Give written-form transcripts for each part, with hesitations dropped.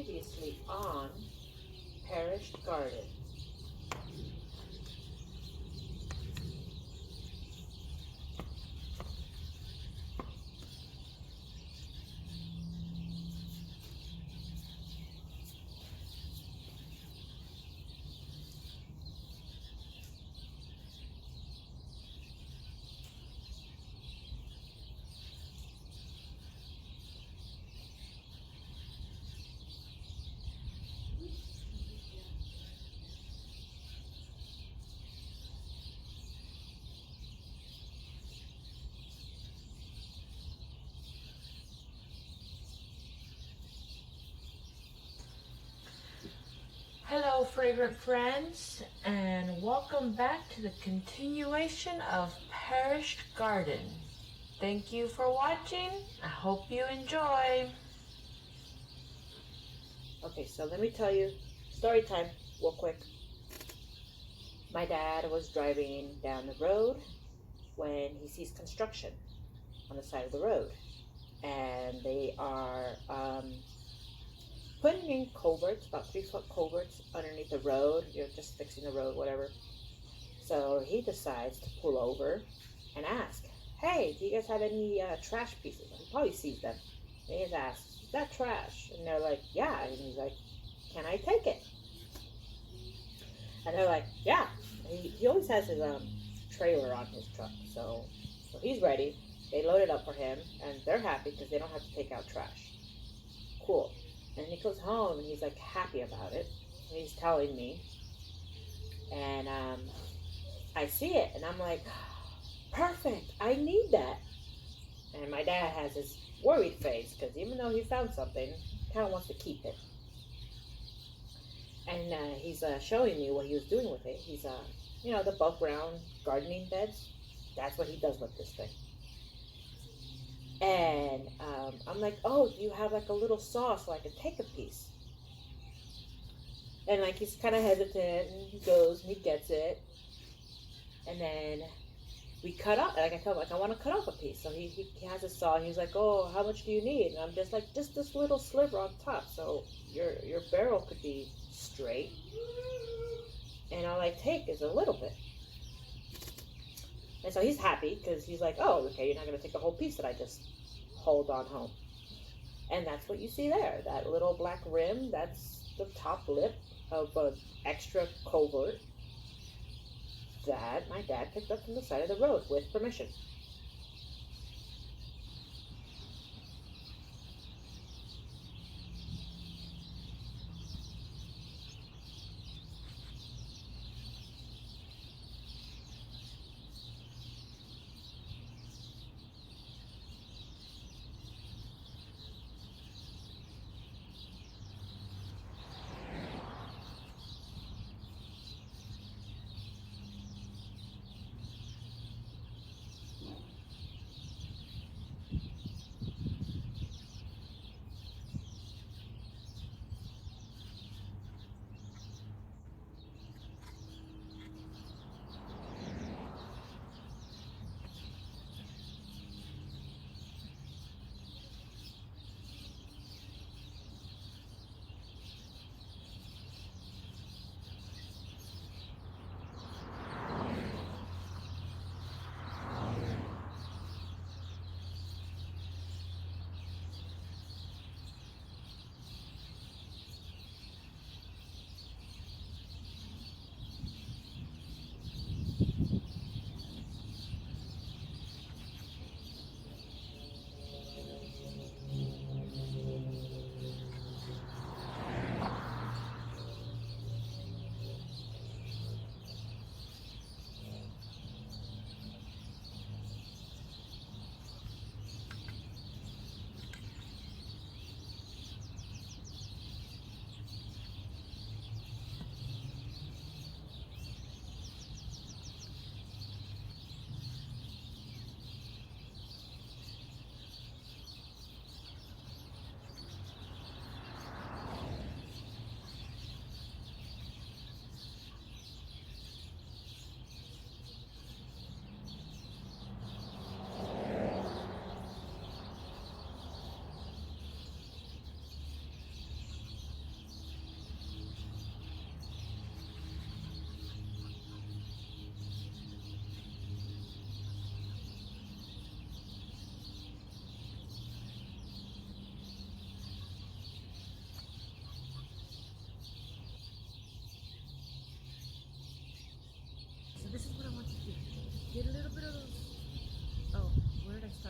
previously on Perished Garden. Hello, fragrant friends, and welcome back to the continuation of Perished Garden. Thank you for watching. I hope you enjoy. Okay, so let me tell you, story time, real quick. My dad was driving down the road when he sees construction on the side of the road, and they are putting in culverts, about 3-foot culverts underneath the road. You're just fixing the road, whatever. So he decides to pull over and ask, "Hey, do you guys have any trash pieces?" He probably sees them. And he just asks, "Is that trash?" And they're like, "Yeah." And he's like, "Can I take it?" And they're like, "Yeah." He always has his trailer on his truck, so he's ready. They load it up for him, and they're happy because they don't have to take out trash. Cool. And he goes home, and he's like happy about it. And he's telling me, and I see it, and I'm like, perfect, I need that. And my dad has this worried face because even though he found something, he kind of wants to keep it. And he's showing me what he was doing with it. He's, the above ground gardening beds. That's what he does with this thing. And I'm like, "Oh, do you have like a little saw so I can take a piece?" And like he's kind of hesitant, and he goes and he gets it, and then we cut up. Like I tell him, like I want to cut off a piece. So he has a saw. And he's like, "Oh, how much do you need?" And I'm just like, "Just this little sliver on top, so your barrel could be straight." And all I take is a little bit. And so he's happy because he's like, "Oh, okay, you're not gonna take the whole piece that I just hauled on home." And that's what you see there. That little black rim. That's the top lip of an extra culvert that my dad picked up from the side of the road with permission.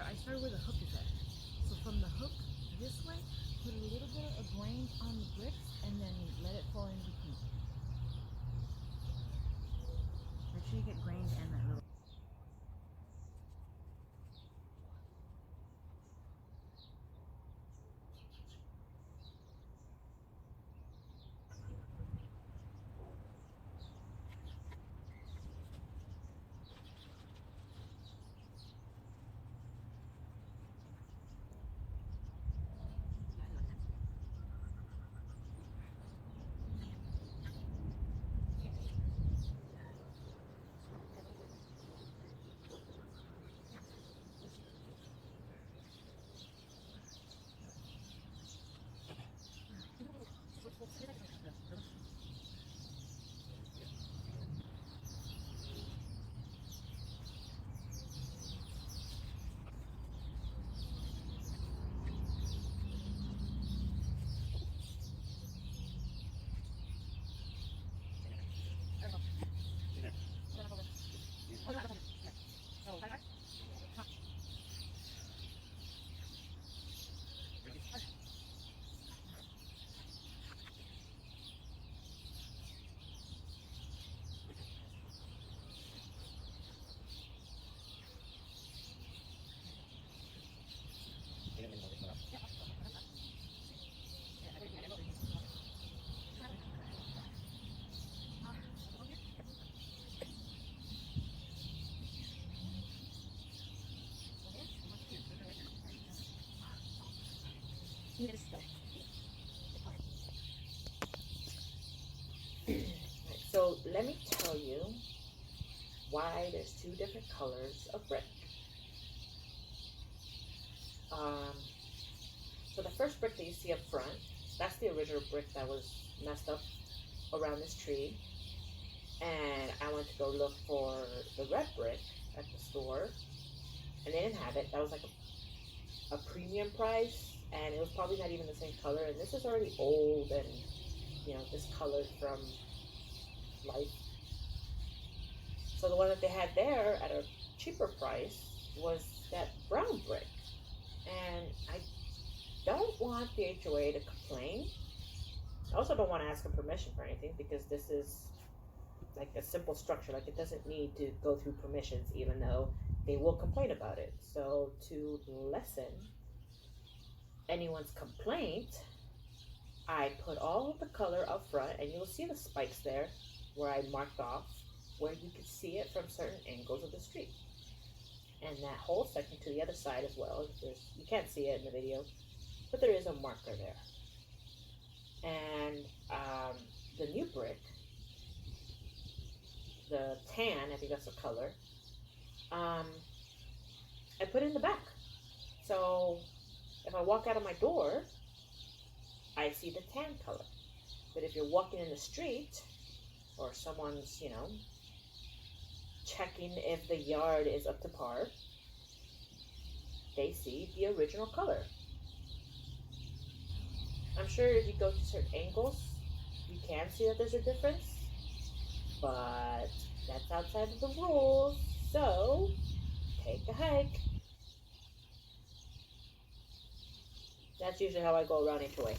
I started where the hook is at. So from the hook this way, put a little bit of grain on the bricks and then let it fall in between. Make sure you get grains and that little. So let me tell you why there's two different colors of brick. So the first brick that you see up front, that's the original brick that was messed up around this tree. And I went to go look for the red brick at the store, and they didn't have it. That was like a premium price, and it was probably not even the same color. And this is already old and, you know, discolored from life. So the one that they had there at a cheaper price was that brown brick. And I don't want the HOA to complain. I also don't want to ask them permission for anything, because this is like a simple structure. Like, it doesn't need to go through permissions, even though they will complain about it. So to lessen anyone's complaint, I put all of the color up front, and you'll see the spikes there where I marked off, where you can see it from certain angles of the street. And that whole section to the other side as well. You can't see it in the video, but there is a marker there. And the new brick, the tan, I think that's the color, I put it in the back. So if I walk out of my door, I see the tan color. But if you're walking in the street, or someone's, you know, checking if the yard is up to par, they see the original color. I'm sure if you go to certain angles, you can see that there's a difference, but that's outside of the rules, so take a hike. That's usually how I go around HOA.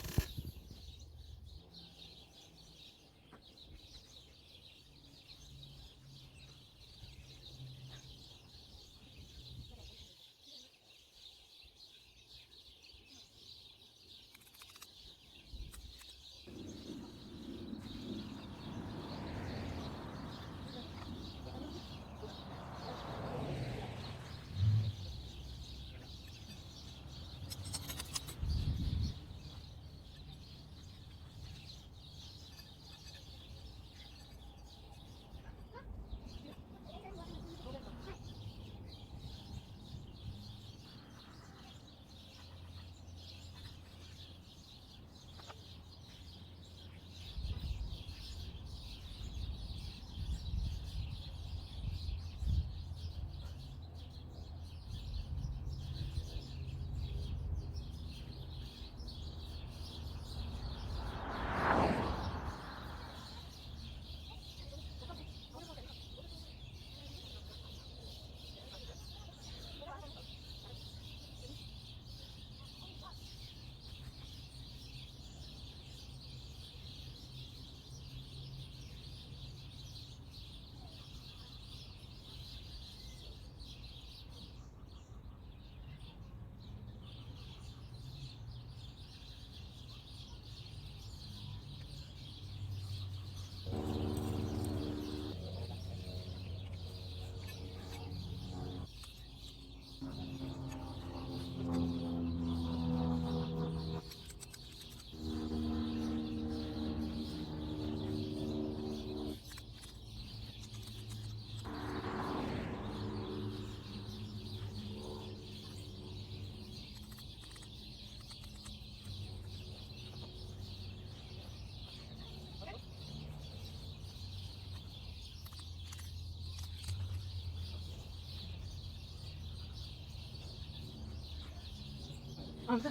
Oh,